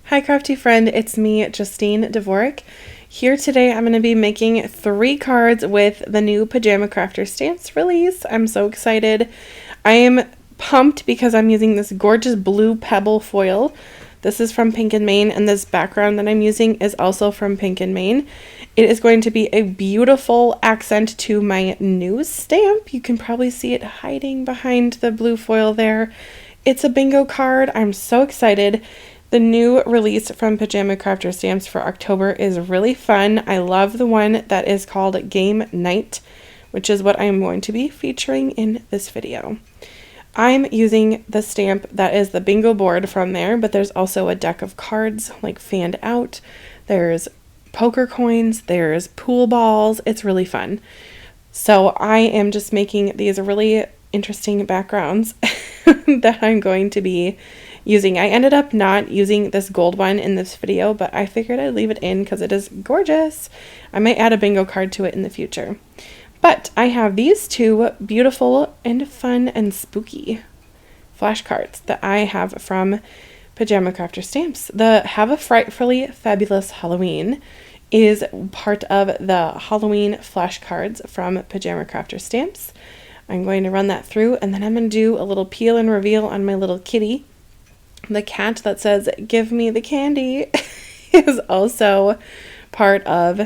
Hi Crafty friend, it's me, Justine Dvorak. Here today I'm going to be making 3 cards with the new Pajama Crafter stamps release. I'm so excited. I am pumped because I'm using this gorgeous blue pebble foil. This is from Pink and Main, and this background that I'm using is also from Pink and Main. It is going to be a beautiful accent to my new stamp. You can probably see it hiding behind the blue foil there. It's a bingo card. I'm so excited. The new release from Pajama Crafter Stamps for October is really fun. I love the one that is called Game Night, which is what I'm going to be featuring in this video. I'm using the stamp that is the bingo board from there, but there's also a deck of cards like fanned out. There's poker coins, there's pool balls. It's really fun. So I am just making these really interesting backgrounds that I'm going to be using. I ended up not using this gold one in this video, but I figured I'd leave it in because it is gorgeous. I might add a bingo card to it in the future. But I have these 2 beautiful and fun and spooky flashcards that I have from Pajama Crafter Stamps. The Have a Frightfully Fabulous Halloween is part of the Halloween flashcards from Pajama Crafter Stamps. I'm going to run that through, and then I'm going to do a little peel and reveal on my little kitty. The cat that says, "Give me the candy," is also part of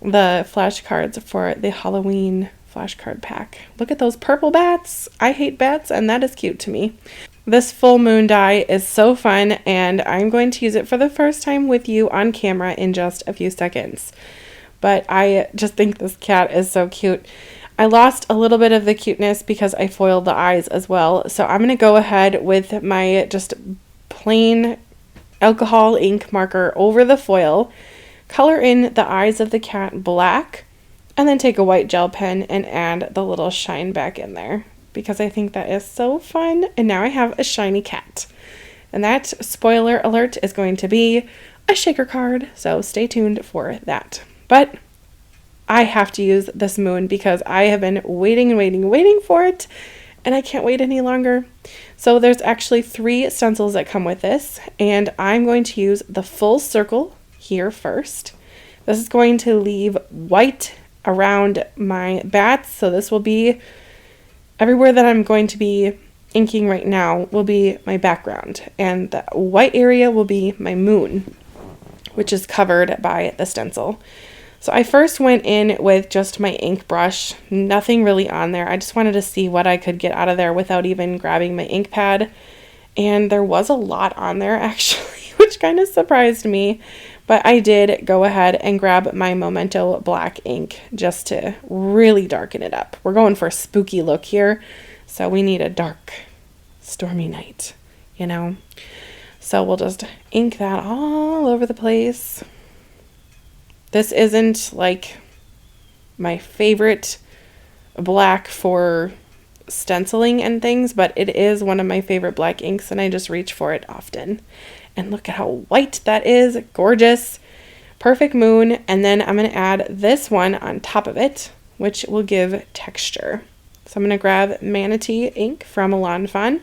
the flashcards for the Halloween flashcard pack. Look at those purple bats. I hate bats, and that is cute to me. This full moon die is so fun, and I'm going to use it for the first time with you on camera in just a few seconds. But I just think this cat is so cute. I lost a little bit of the cuteness because I foiled the eyes as well. So I'm going to go ahead with my just plain alcohol ink marker over the foil, color in the eyes of the cat black, and then take a white gel pen and add the little shine back in there because I think that is so fun. And now I have a shiny cat. And that, spoiler alert, is going to be a shaker card, so stay tuned for that. But I have to use this moon because I have been waiting for it, and I can't wait any longer. So there's actually 3 stencils that come with this, and I'm going to use the full circle here first. This is going to leave white around my bats, so this will be everywhere that I'm going to be inking right now will be my background, and the white area will be my moon, which is covered by the stencil. So I first went in with just my ink brush, nothing really on there. I just wanted to see what I could get out of there without even grabbing my ink pad. And there was a lot on there actually, which kind of surprised me. But I did go ahead and grab my Memento black ink just to really darken it up. We're going for a spooky look here, so we need a dark, stormy night, you know? So we'll just ink that all over the place. This isn't like my favorite black for stenciling and things, but it is one of my favorite black inks, and I just reach for it often. And look at how white that is. Gorgeous. Perfect moon. And then I'm going to add this one on top of it, which will give texture. So I'm going to grab Manatee ink from Elan Fun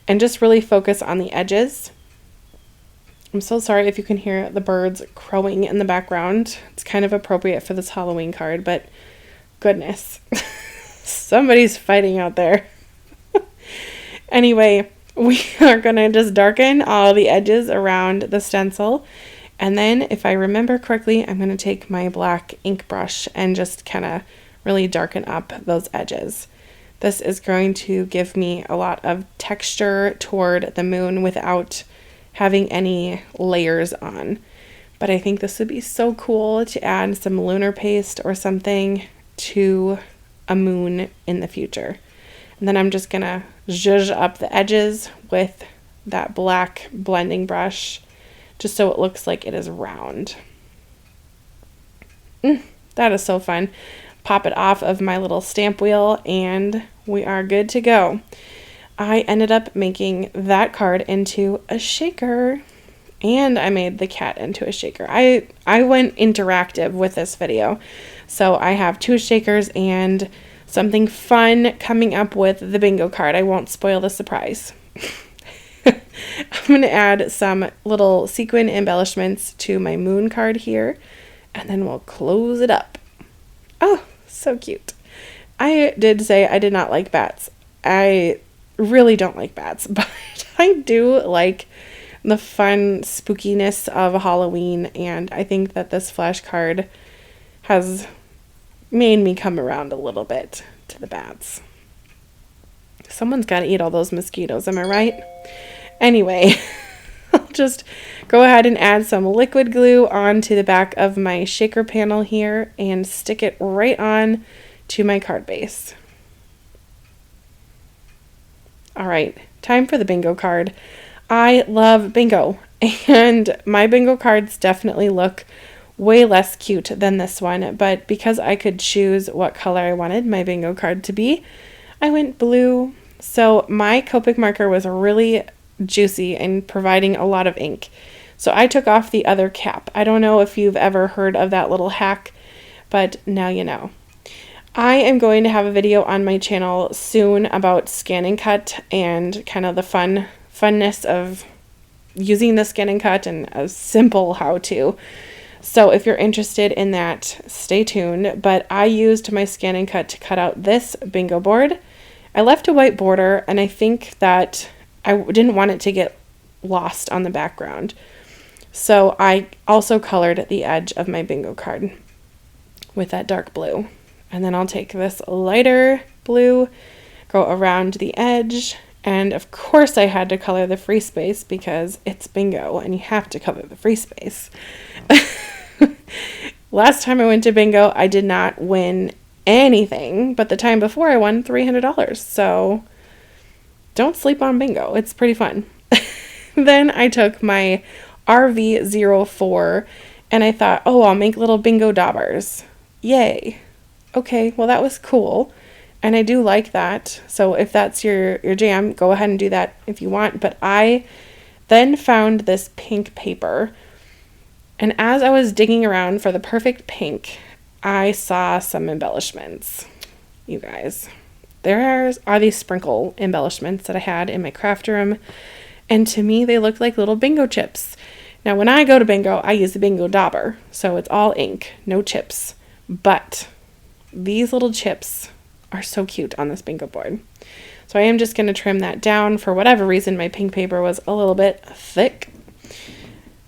and just really focus on the edges. I'm so sorry if you can hear the birds crowing in the background. It's kind of appropriate for this Halloween card, but goodness, somebody's fighting out there. Anyway, we are going to just darken all the edges around the stencil. And then, if I remember correctly, I'm going to take my black ink brush and just kind of really darken up those edges. This is going to give me a lot of texture toward the moon without having any layers on. But I think this would be so cool to add some lunar paste or something to a moon in the future. And then I'm just gonna zhuzh up the edges with that black blending brush just so it looks like it is round. That is so fun. Pop it off of my little stamp wheel and we are good to go. I ended up making that card into a shaker, and I made the cat into a shaker. I went interactive with this video. So I have 2 shakers and something fun coming up with the bingo card. I won't spoil the surprise. I'm going to add some little sequin embellishments to my moon card here, and then we'll close it up. Oh, so cute. I did say I did not like bats. I really don't like bats, but I do like the fun spookiness of Halloween, and I think that this flashcard has made me come around a little bit to the bats. Someone's got to eat all those mosquitoes, am I right? Anyway, I'll just go ahead and add some liquid glue onto the back of my shaker panel here and stick it right on to my card base. All right, time for the bingo card. I love bingo, and my bingo cards definitely look way less cute than this one, but because I could choose what color I wanted my bingo card to be, I went blue. So my Copic marker was really juicy and providing a lot of ink. So I took off the other cap. I don't know if you've ever heard of that little hack, but now you know. I am going to have a video on my channel soon about scan and cut and kind of the funness of using the scan and cut and a simple how-to. So if you're interested in that, stay tuned. But I used my scan and cut to cut out this bingo board. I left a white border, and I think that I didn't want it to get lost on the background. So I also colored the edge of my bingo card with that dark blue. And then I'll take this lighter blue, go around the edge, and of course I had to color the free space because it's bingo and you have to color the free space. Last time I went to bingo, I did not win anything, but the time before I won $300. So don't sleep on bingo. It's pretty fun. Then I took my RV04 and I thought, oh, I'll make little bingo daubers. Yay. Okay, well that was cool. And I do like that. So if that's your jam, go ahead and do that if you want. But I then found this pink paper. And as I was digging around for the perfect pink, I saw some embellishments. You guys, there are these sprinkle embellishments that I had in my craft room. And to me, they looked like little bingo chips. Now, when I go to bingo, I use the bingo dauber. So it's all ink, no chips. But these little chips are so cute on this bingo board. So I am just going to trim that down. For whatever reason, my pink paper was a little bit thick.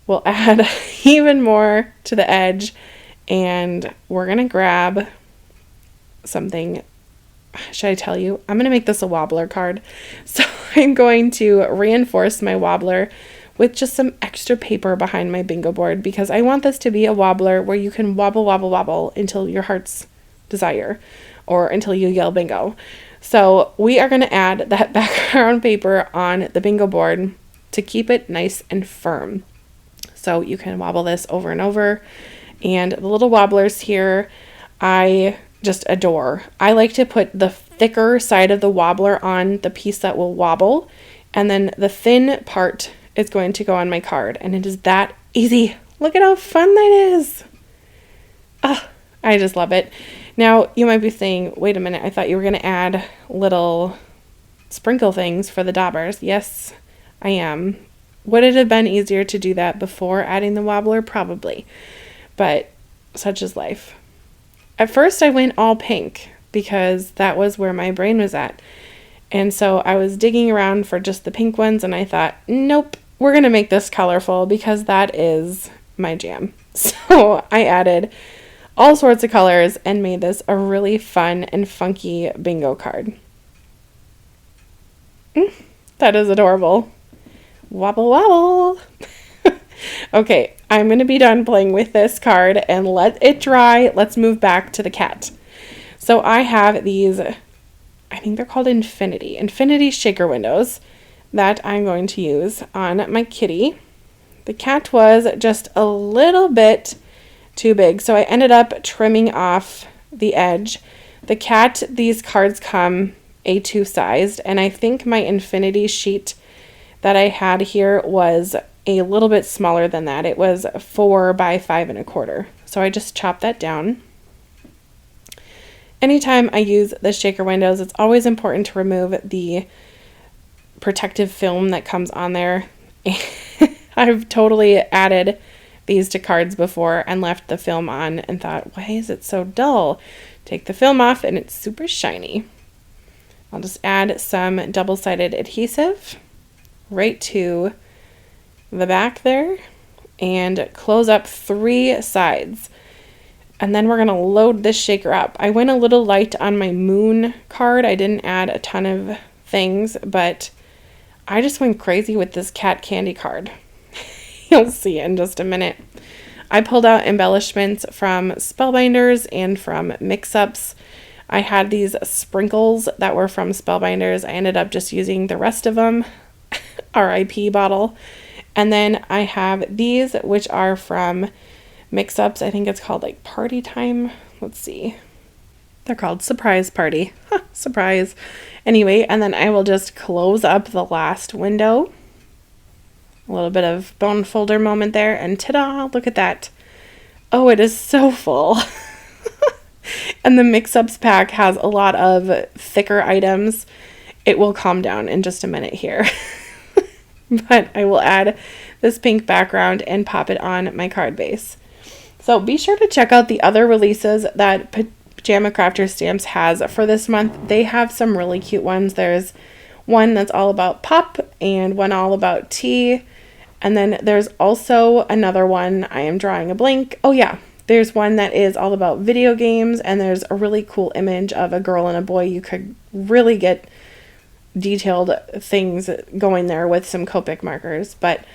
We'll add even more to the edge, and we're going to grab something. Should I tell you? I'm going to make this a wobbler card. So I'm going to reinforce my wobbler with just some extra paper behind my bingo board because I want this to be a wobbler where you can wobble, wobble, wobble until your heart's desire or until you yell bingo. So we are going to add that background paper on the bingo board to keep it nice and firm. So you can wobble this over and over. And the little wobblers here, I just adore. I like to put the thicker side of the wobbler on the piece that will wobble. And then the thin part is going to go on my card. And it is that easy. Look at how fun that is. I just love it. Now, you might be saying, wait a minute, I thought you were going to add little sprinkle things for the daubers. Yes, I am. Would it have been easier to do that before adding the wobbler? Probably. But such is life. At first, I went all pink because that was where my brain was at. And so I was digging around for just the pink ones, and I thought, nope, we're going to make this colorful because that is my jam. So I added all sorts of colors and made this a really fun and funky bingo card. That is adorable. Wobble wobble. Okay, I'm going to be done playing with this card and let it dry. Let's move back to the cat. So I have these, I think they're called infinity shaker windows that I'm going to use on my kitty. The cat was just a little bit too big, so I ended up trimming off the edge. The cat, these cards come A2 sized, and I think my infinity sheet that I had here was a little bit smaller than that. It was 4 by 5 1/4. So I just chopped that down. Anytime I use the shaker windows, it's always important to remove the protective film that comes on there. I've totally added these to cards before and left the film on and thought, why is it so dull? Take the film off and it's super shiny. I'll just add some double-sided adhesive right to the back there and close up 3 sides. And then we're going to load this shaker up. I went a little light on my moon card. I didn't add a ton of things, but I just went crazy with this cat candy card. You'll see in just a minute. I pulled out embellishments from Spellbinders and from Mix-Ups. I had these sprinkles that were from Spellbinders. I ended up just using the rest of them. RIP bottle. And then I have these, which are from Mix-Ups. I think it's called like Party Time. Let's see. They're called Surprise Party. Surprise. Anyway, and then I will just close up the last window. A little bit of bone folder moment there, and ta-da, look at that. Oh, it is so full. And the Mix-Ups pack has a lot of thicker items. It will calm down in just a minute here. But I will add this pink background and pop it on my card base. So be sure to check out the other releases that Pajama Crafter Stamps has for this month. They have some really cute ones. There's one that's all about pop and one all about tea. And then there's also another one, I am drawing a blank. Oh yeah, there's one that is all about video games, and there's a really cool image of a girl and a boy. You could really get detailed things going there with some Copic markers. But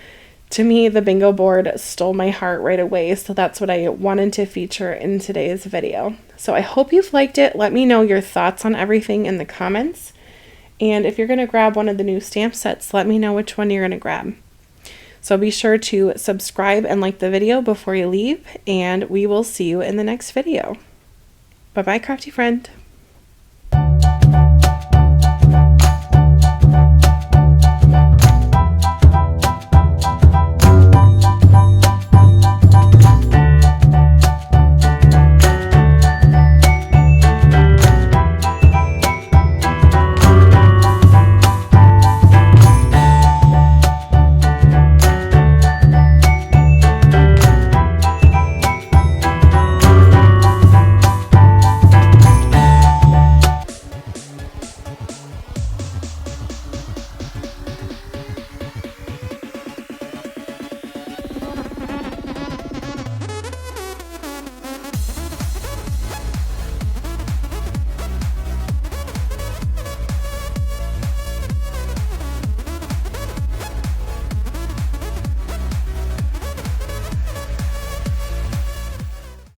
to me, the bingo board stole my heart right away, so that's what I wanted to feature in today's video. So I hope you've liked it. Let me know your thoughts on everything in the comments. And if you're going to grab one of the new stamp sets, let me know which one you're going to grab. So be sure to subscribe and like the video before you leave, and we will see you in the next video. Bye-bye, crafty friend.